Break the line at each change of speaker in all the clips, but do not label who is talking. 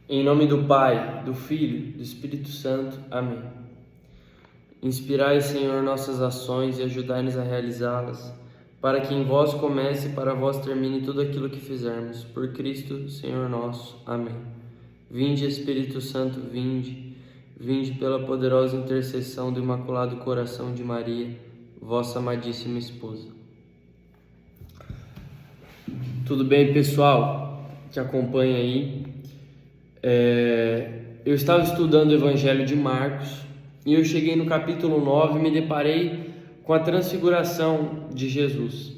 Em nome do Pai, do Filho, do Espírito Santo. Amém. Inspirai, Senhor, nossas ações e ajudai-nos a realizá-las, para que em vós comece e para vós termine tudo aquilo que fizermos. Por Cristo, Senhor nosso. Amém. Vinde, Espírito Santo, vinde. Vinde pela poderosa intercessão do Imaculado Coração de Maria, vossa amadíssima esposa. Tudo bem, pessoal que acompanha aí? Eu estava estudando o Evangelho de Marcos e eu cheguei no capítulo 9 e me deparei com a transfiguração de Jesus.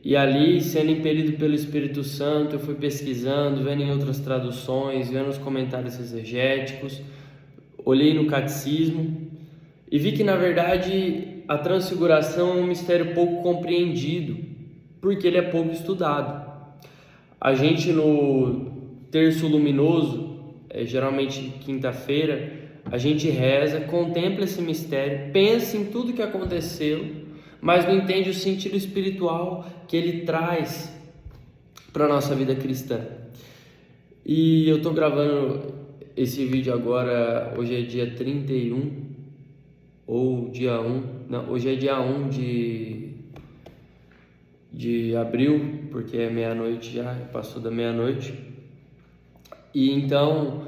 E ali, sendo impelido pelo Espírito Santo, eu fui pesquisando, vendo em outras traduções, vendo os comentários exegéticos, olhei no catecismo e vi que, na verdade, a transfiguração é um mistério pouco compreendido, porque ele é pouco estudado. A gente no Terço Luminoso, geralmente quinta-feira, a gente reza, contempla esse mistério, pensa em tudo que aconteceu, mas não entende o sentido espiritual que ele traz para a nossa vida cristã. E eu estou gravando esse vídeo agora, hoje é dia 31, ou dia 1, não, hoje é dia 1 de abril, porque é meia-noite já, passou da meia-noite. E então,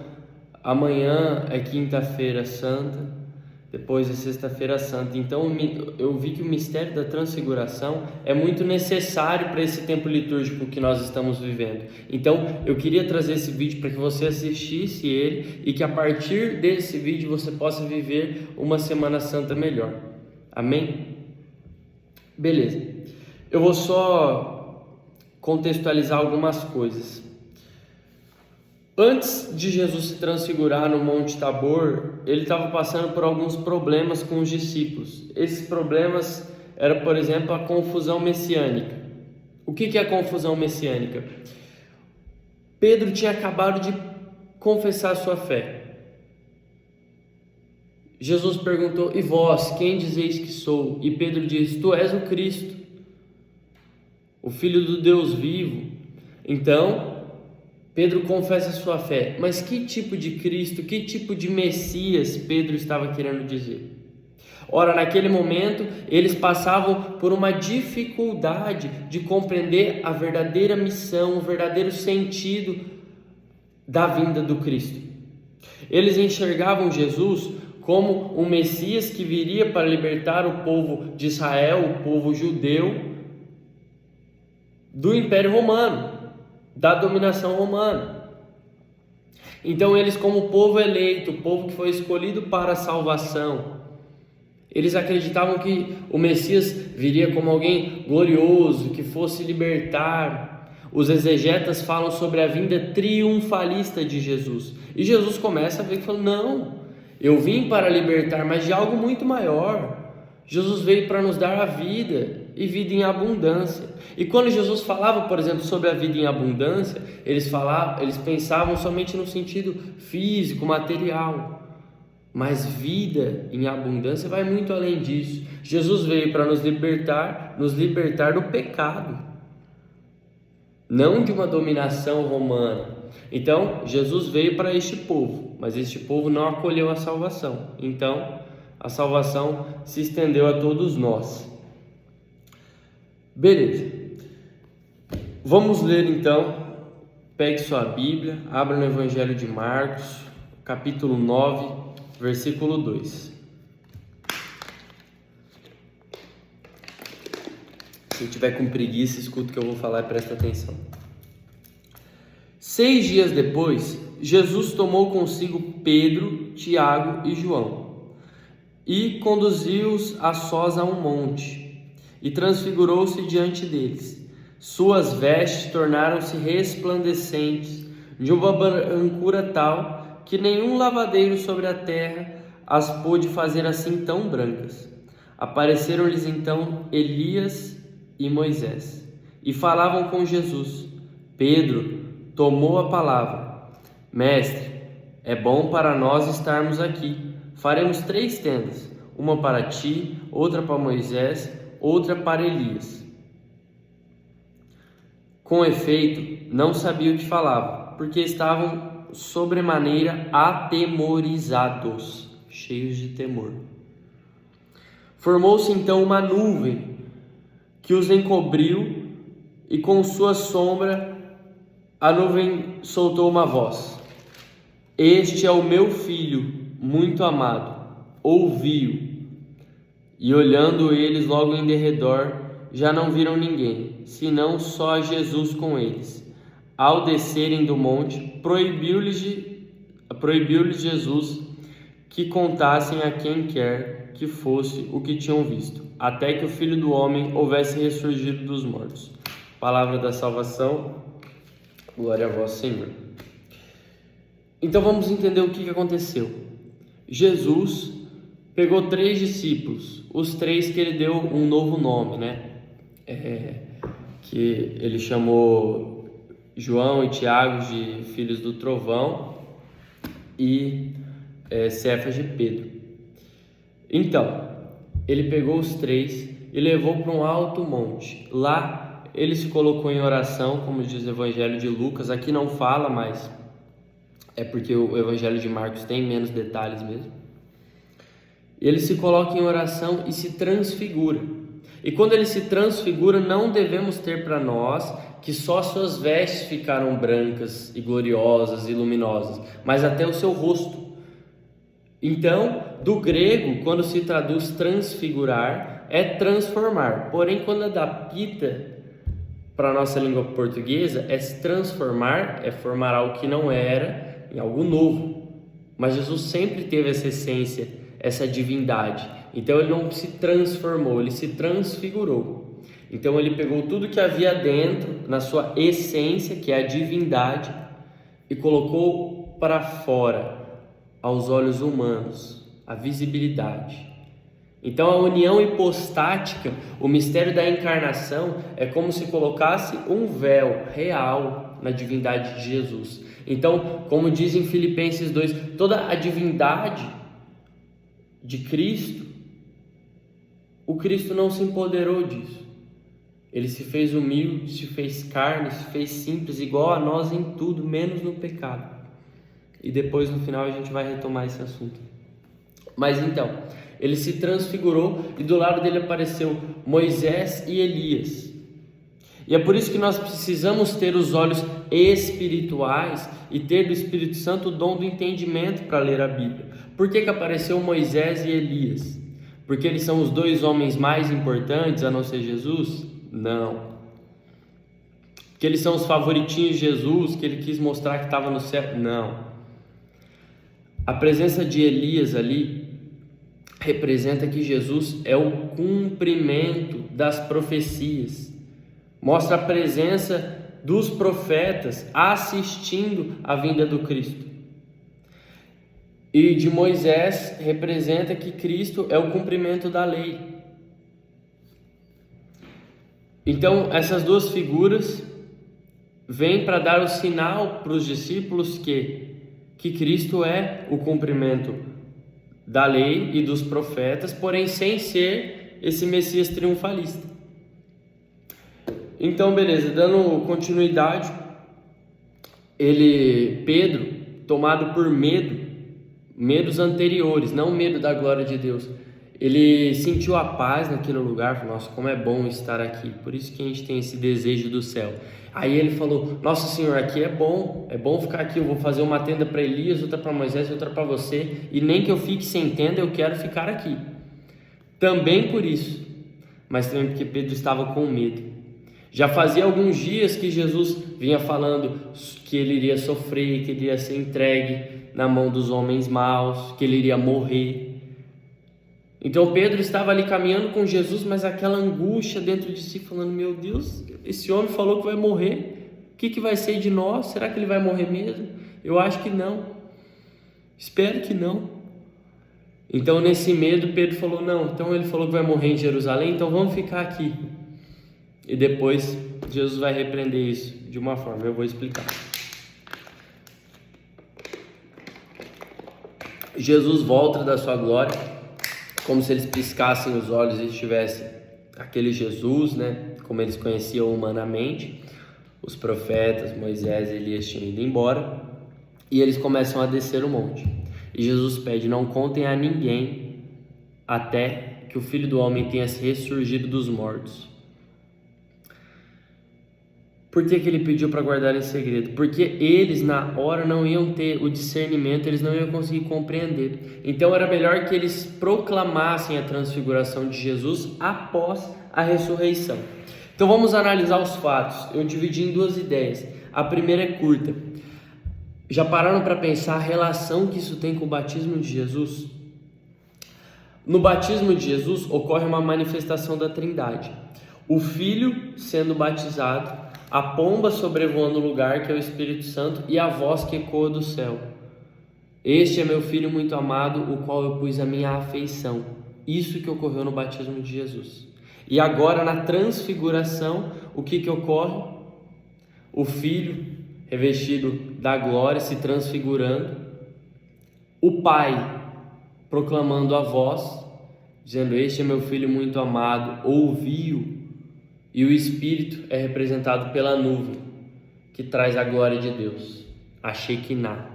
amanhã é quinta-feira santa, depois é sexta-feira santa. Então eu vi que o mistério da transfiguração é muito necessário para esse tempo litúrgico que nós estamos vivendo. Então eu queria trazer esse vídeo para que você assistisse ele e que a partir desse vídeo você possa viver uma Semana Santa melhor. Amém? Beleza. Eu vou só contextualizar algumas coisas. Antes de Jesus se transfigurar no Monte Tabor, ele estava passando por alguns problemas com os discípulos. Esses problemas eram, por exemplo, a confusão messiânica. O que é a confusão messiânica? Pedro tinha acabado de confessar sua fé. Jesus perguntou: "E vós, quem dizeis que sou?" E Pedro disse: "Tu és o Cristo, o Filho do Deus vivo." Então, Pedro confessa sua fé, mas que tipo de Cristo, que tipo de Messias Pedro estava querendo dizer? Ora, naquele momento, eles passavam por uma dificuldade de compreender a verdadeira missão, o verdadeiro sentido da vinda do Cristo. Eles enxergavam Jesus como um Messias que viria para libertar o povo de Israel, o povo judeu, do Império Romano, da dominação romana. Então eles, como povo eleito, o povo que foi escolhido para a salvação, eles acreditavam que o Messias viria como alguém glorioso, que fosse libertar. Os exegetas falam sobre a vinda triunfalista de Jesus, e Jesus começa a ver que fala: não, eu vim para libertar, mas de algo muito maior. Jesus veio para nos dar a vida, e vida em abundância. E quando Jesus falava, por exemplo, sobre a vida em abundância, eles pensavam somente no sentido físico, material. Mas vida em abundância vai muito além disso. Jesus veio para nos libertar do pecado, não de uma dominação romana. Então, Jesus veio para este povo, mas este povo não acolheu a salvação. Então, a salvação se estendeu a todos nós. Beleza. Vamos ler então. Pegue sua Bíblia, abra no Evangelho de Marcos, capítulo 9, versículo 2. Quem tiver com preguiça, escuta o que eu vou falar e presta atenção. 6 dias depois, Jesus tomou consigo Pedro, Tiago e João e conduziu-os a sós a um monte e transfigurou-se diante deles. Suas vestes tornaram-se resplandecentes, de uma brancura tal que nenhum lavadeiro sobre a terra as pôde fazer assim tão brancas. Apareceram-lhes então Elias e Moisés, e falavam com Jesus. Pedro tomou a palavra: "Mestre, é bom para nós estarmos aqui. Faremos 3 tendas, uma para ti, outra para Moisés, outra para Elias." Com efeito, não sabia o que falava, porque estavam sobremaneira atemorizados, cheios de temor. Formou-se então uma nuvem que os encobriu, e com sua sombra a nuvem soltou uma voz: Este é o meu filho muito amado, ouvi-o. E olhando eles logo em derredor, já não viram ninguém, senão só Jesus com eles. Ao descerem do monte, proibiu-lhes Jesus que contassem a quem quer que fosse o que tinham visto, até que o Filho do Homem houvesse ressurgido dos mortos. Palavra da salvação, glória a vós, Senhor. Então vamos entender o que aconteceu. Jesus pegou 3 discípulos, os 3 que ele deu um novo nome, que ele chamou João e Tiago de filhos do trovão e Cefas de Pedro. Então, ele pegou os 3 e levou para um alto monte. Lá ele se colocou em oração, como diz o Evangelho de Lucas. Aqui não fala, mas é porque o Evangelho de Marcos tem menos detalhes mesmo. Ele se coloca em oração e se transfigura. E quando ele se transfigura, não devemos ter para nós que só suas vestes ficaram brancas e gloriosas e luminosas, mas até o seu rosto. Então, do grego, quando se traduz transfigurar, é transformar. Porém, quando adapta para a nossa língua portuguesa, é se transformar, é formar algo que não era em algo novo. Mas Jesus sempre teve essa essência, essa divindade. Então ele não se transformou, ele se transfigurou. Então ele pegou tudo que havia dentro, na sua essência, que é a divindade, e colocou para fora, aos olhos humanos, a visibilidade. Então a união hipostática, o mistério da encarnação, é como se colocasse um véu real na divindade de Jesus. Então, como diz em Filipenses 2, toda a divindade de Cristo, o Cristo não se empoderou disso. Ele se fez humilde, se fez carne, se fez simples, igual a nós em tudo, menos no pecado. E depois no final a gente vai retomar esse assunto. Mas então, ele se transfigurou e do lado dele apareceu Moisés e Elias. E é por isso que nós precisamos ter os olhos espirituais e ter do Espírito Santo o dom do entendimento para ler a Bíblia. Por que apareceu Moisés e Elias? Porque eles são os 2 homens mais importantes a não ser Jesus? Não. Que eles são os favoritinhos de Jesus, que ele quis mostrar que estava no céu? Não. A presença de Elias ali representa que Jesus é o cumprimento das profecias. Mostra a presença dos profetas assistindo à vinda do Cristo. E de Moisés representa que Cristo é o cumprimento da lei. Então essas 2 figuras vêm para dar o sinal para os discípulos que Cristo é o cumprimento da lei e dos profetas, porém sem ser esse Messias triunfalista. Então, beleza, dando continuidade, Pedro, tomado por medos anteriores, não medo da glória de Deus, ele sentiu a paz naquele lugar, falou: nossa, como é bom estar aqui, por isso que a gente tem esse desejo do céu. Aí ele falou: nossa Senhor, aqui é bom ficar aqui, eu vou fazer uma tenda para Elias, outra para Moisés, outra para você, e nem que eu fique sem tenda, eu quero ficar aqui. Também por isso, mas também porque Pedro estava com medo. Já fazia alguns dias que Jesus vinha falando que ele iria sofrer, que ele iria ser entregue na mão dos homens maus, que ele iria morrer. Então Pedro estava ali caminhando com Jesus, mas aquela angústia dentro de si, falando: meu Deus, esse homem falou que vai morrer, o que vai ser de nós? Será que ele vai morrer mesmo? Eu acho que não, espero que não. Então nesse medo Pedro falou: não, então ele falou que vai morrer em Jerusalém, então vamos ficar aqui. E depois Jesus vai repreender isso de uma forma, eu vou explicar. Jesus volta da sua glória, como se eles piscassem os olhos e estivesse aquele Jesus, como eles conheciam humanamente. Os profetas, Moisés e Elias tinham ido embora. E eles começam a descer o monte. E Jesus pede: não contem a ninguém até que o Filho do Homem tenha se ressurgido dos mortos. Por que ele pediu para guardar em segredo? Porque eles na hora não iam ter o discernimento, eles não iam conseguir compreender. Então era melhor que eles proclamassem a transfiguração de Jesus após a ressurreição. Então vamos analisar os fatos. Eu dividi em duas ideias. A primeira é curta. Já pararam para pensar a relação que isso tem com o batismo de Jesus? No batismo de Jesus ocorre uma manifestação da Trindade. O Filho sendo batizado, a pomba sobrevoando o lugar que é o Espírito Santo e a voz que ecoa do céu: este é meu Filho muito amado, o qual eu pus a minha afeição. Isso que ocorreu no batismo de Jesus. E agora na transfiguração, o que ocorre? O Filho revestido da glória, se transfigurando, o Pai proclamando a voz, dizendo: este é meu Filho muito amado, ouvi-o. E o Espírito é representado pela nuvem, que traz a glória de Deus, a Shekinah.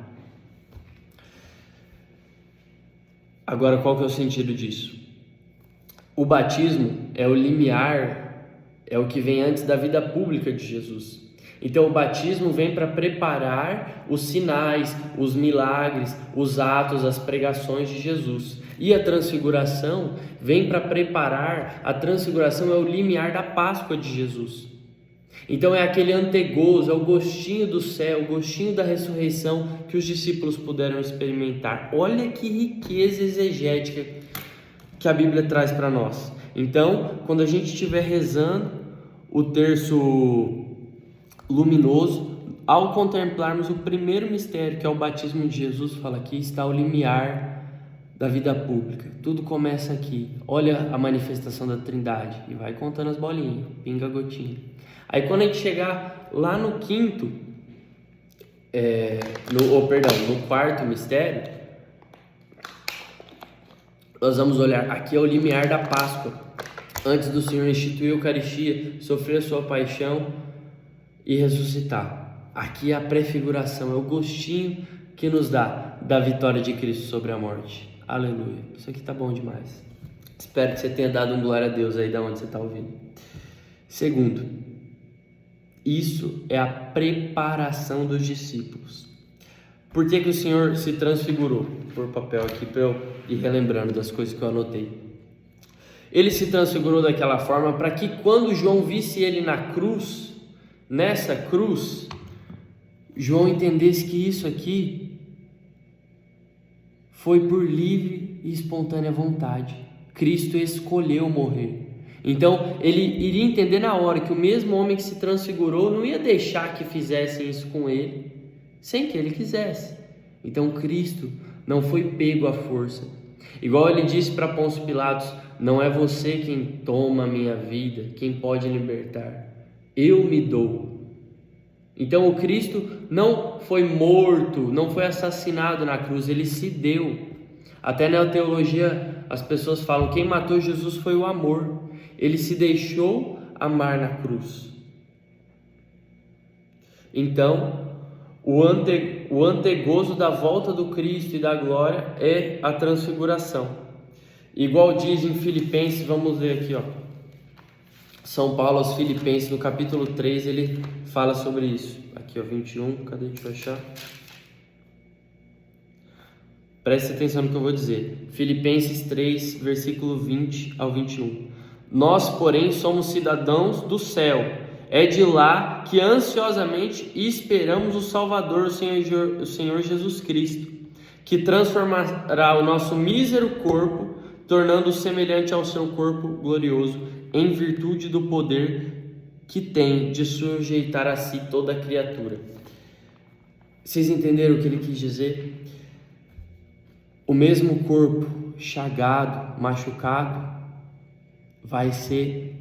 Agora, qual que é o sentido disso? O batismo é o limiar, é o que vem antes da vida pública de Jesus. Então o batismo vem para preparar os sinais, os milagres, os atos, as pregações de Jesus. E a transfiguração vem para preparar, a transfiguração é o limiar da Páscoa de Jesus. Então é aquele antegozo, é o gostinho do céu, o gostinho da ressurreição que os discípulos puderam experimentar. Olha que riqueza exegética que a Bíblia traz para nós. Então, quando a gente estiver rezando o terço luminoso, ao contemplarmos o primeiro mistério, que é o batismo de Jesus, fala: aqui está o limiar da vida pública. Tudo começa aqui. Olha a manifestação da Trindade. E vai contando as bolinhas, pinga a gotinha. Aí quando a gente chegar lá no quinto, no quarto mistério, nós vamos olhar, aqui é o limiar da Páscoa. Antes do Senhor instituir a Eucaristia, sofrer a sua paixão e ressuscitar. Aqui é a prefiguração, é o gostinho que nos dá da vitória de Cristo sobre a morte. Aleluia. Isso aqui tá bom demais. Espero que você tenha dado um glória a Deus aí da onde você está ouvindo. Segundo, isso é a preparação dos discípulos. Por que o Senhor se transfigurou? Vou pôr papel aqui para eu ir relembrando das coisas que eu anotei. Ele se transfigurou daquela forma para que quando João visse ele na cruz, nessa cruz, João entendesse que isso aqui foi por livre e espontânea vontade. Cristo escolheu morrer. Então ele iria entender na hora que o mesmo homem que se transfigurou não ia deixar que fizessem isso com ele sem que ele quisesse. Então Cristo não foi pego à força. Igual ele disse para Pôncio Pilatos: não é você quem toma a minha vida, quem pode libertar. Eu me dou. Então o Cristo não foi morto, não foi assassinado na cruz, ele se deu. Até na teologia as pessoas falam: quem matou Jesus foi o amor. Ele se deixou amar na cruz. Então o antegozo da volta do Cristo e da glória é a transfiguração. Igual diz em Filipenses, vamos ler aqui, São Paulo aos Filipenses, no capítulo 3, ele fala sobre isso. Aqui, 21, cadê? Deixa eu achar. Preste atenção no que eu vou dizer. Filipenses 3, versículo 20 ao 21. Nós, porém, somos cidadãos do céu. É de lá que ansiosamente esperamos o Salvador, o Senhor Jesus Cristo, que transformará o nosso mísero corpo, tornando-o semelhante ao seu corpo glorioso, em virtude do poder que tem de sujeitar a si toda a criatura. Vocês entenderam o que ele quis dizer? O mesmo corpo chagado, machucado, vai ser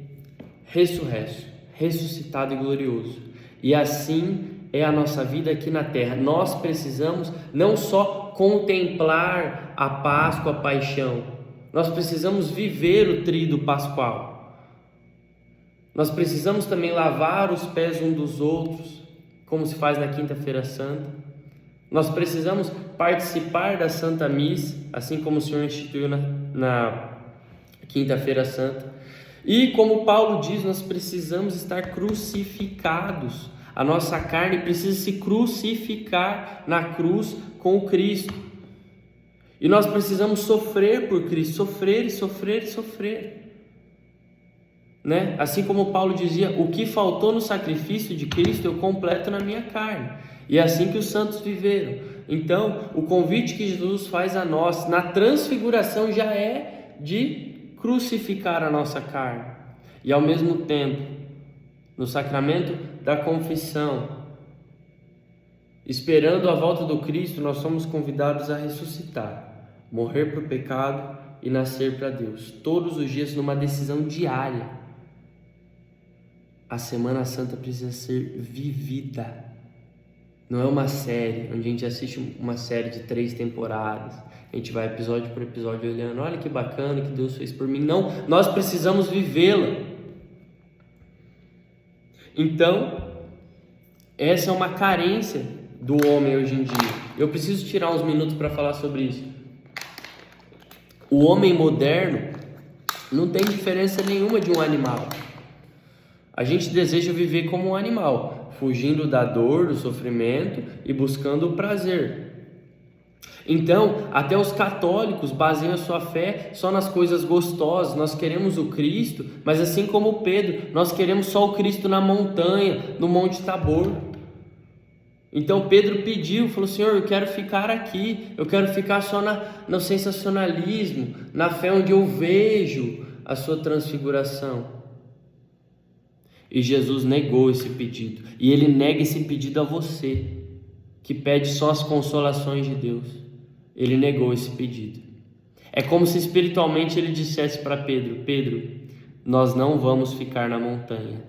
ressuscitado e glorioso. E assim é a nossa vida aqui na terra. Nós precisamos não só contemplar a Páscoa, a paixão, nós precisamos viver o tríduo pascual. Nós precisamos também lavar os pés uns dos outros, como se faz na Quinta-feira Santa. Nós precisamos participar da Santa Missa, assim como o Senhor instituiu na Quinta-feira Santa. E como Paulo diz, nós precisamos estar crucificados. A nossa carne precisa se crucificar na cruz com o Cristo. E nós precisamos sofrer por Cristo, sofrer e sofrer e sofrer. Né? Assim como Paulo dizia, o que faltou no sacrifício de Cristo eu completo na minha carne. E é assim que os santos viveram. Então, o convite que Jesus faz a nós na transfiguração já é de crucificar a nossa carne. E ao mesmo tempo, no sacramento da confissão, esperando a volta do Cristo, nós somos convidados a ressuscitar, morrer para o pecado e nascer para Deus, todos os dias numa decisão diária. A Semana Santa precisa ser vivida. Não é uma série, onde a gente assiste uma série de 3 temporadas, a gente vai episódio por episódio olhando, olha que bacana que Deus fez por mim. Não, nós precisamos vivê-la. Então, essa é uma carência do homem hoje em dia. Eu preciso tirar uns minutos para falar sobre isso. O homem moderno não tem diferença nenhuma de um animal. A gente deseja viver como um animal, fugindo da dor, do sofrimento e buscando o prazer. Então, até os católicos baseiam a sua fé só nas coisas gostosas. Nós queremos o Cristo, mas assim como Pedro, nós queremos só o Cristo na montanha, no Monte Tabor. Então Pedro pediu, falou: Senhor, eu quero ficar aqui, eu quero ficar só no sensacionalismo, na fé onde eu vejo a sua transfiguração. E Jesus negou esse pedido, e Ele nega esse pedido a você, que pede só as consolações de Deus. Ele negou esse pedido. É como se espiritualmente Ele dissesse para Pedro: Pedro, nós não vamos ficar na montanha,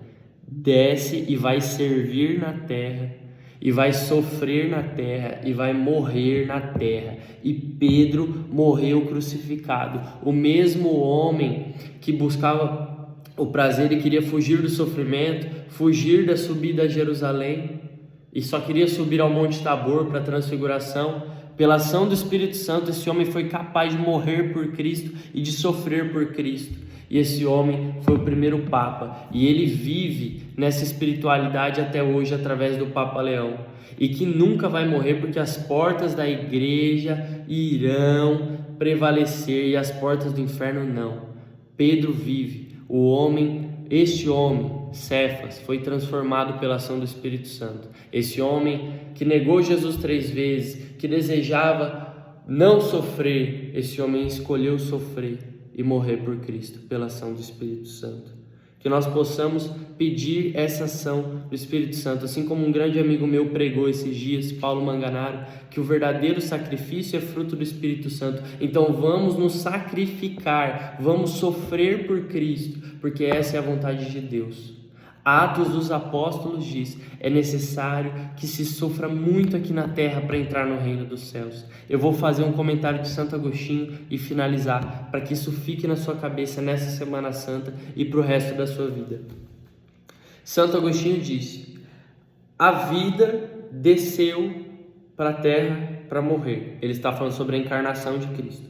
desce e vai servir na terra, e vai sofrer na terra, e vai morrer na terra. E Pedro morreu crucificado. O mesmo homem que buscava o prazer e queria fugir do sofrimento, fugir da subida a Jerusalém, e só queria subir ao Monte Tabor para a transfiguração, pela ação do Espírito Santo, esse homem foi capaz de morrer por Cristo e de sofrer por Cristo. E esse homem foi o primeiro Papa, e ele vive nessa espiritualidade até hoje através do Papa Leão, e que nunca vai morrer, porque as portas da igreja irão prevalecer e as portas do inferno não. Pedro vive. Este homem, Cefas, foi transformado pela ação do Espírito Santo. Esse homem que negou Jesus 3 vezes, que desejava não sofrer, esse homem escolheu sofrer e morrer por Cristo pela ação do Espírito Santo. Que nós possamos pedir essa ação do Espírito Santo, assim como um grande amigo meu pregou esses dias, Paulo Manganaro, que o verdadeiro sacrifício é fruto do Espírito Santo. Então vamos nos sacrificar, vamos sofrer por Cristo, porque essa é a vontade de Deus. Atos dos Apóstolos diz: é necessário que se sofra muito aqui na terra para entrar no reino dos céus. Eu vou fazer um comentário de Santo Agostinho e finalizar, para que isso fique na sua cabeça nessa Semana Santa e para o resto da sua vida. Santo Agostinho disse: a vida desceu para a terra para morrer. Ele está falando sobre a encarnação de Cristo.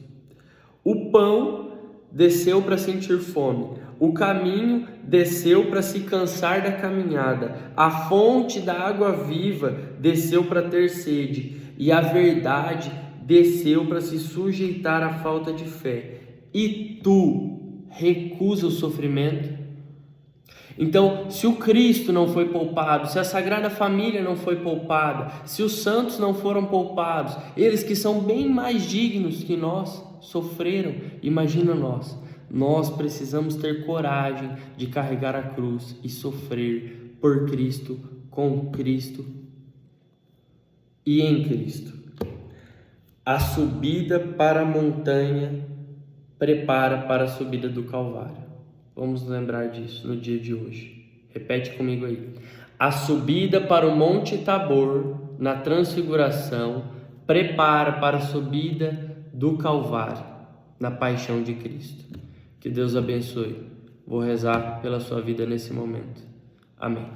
O pão desceu para sentir fome. O caminho desceu para se cansar da caminhada. A fonte da água viva desceu para ter sede. E a verdade desceu para se sujeitar à falta de fé. E tu recusa o sofrimento? Então, se o Cristo não foi poupado, se a Sagrada Família não foi poupada, se os santos não foram poupados, eles que são bem mais dignos que nós, sofreram, imagina nós. Nós precisamos ter coragem de carregar a cruz e sofrer por Cristo, com Cristo e em Cristo. A subida para a montanha prepara para a subida do Calvário. Vamos lembrar disso no dia de hoje. Repete comigo aí. A subida para o Monte Tabor, na transfiguração, prepara para a subida do Calvário, na paixão de Cristo. Que Deus abençoe. Vou rezar pela sua vida nesse momento. Amém.